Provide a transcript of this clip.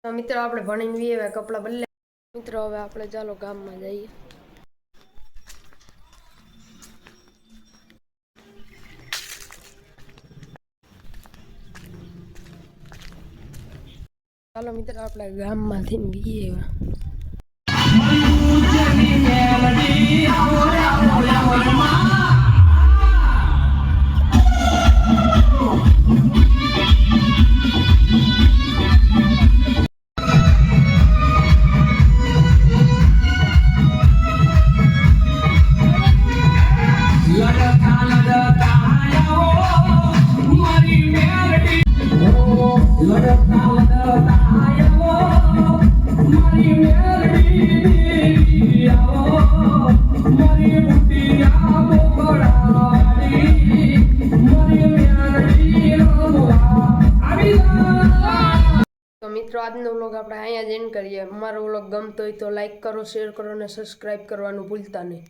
તો મિત્રો આપણે ભણીને વીએ કપડાં બદલે મિત્રો હવે આપણે ચાલો ગામમાં જઈએ। ચાલો મિત્રો આપણે ગામમાંથી વીએ तो मित्रों આજનો વ્લોગ આપણે અહીંયા જ એન્ડ કરીએ। અમારો વ્લોગ ગમતો હોય તો લાઈક કરો, શેર કરો અને સબસ્ક્રાઇબ કરવાનું ભૂલતા નહીં।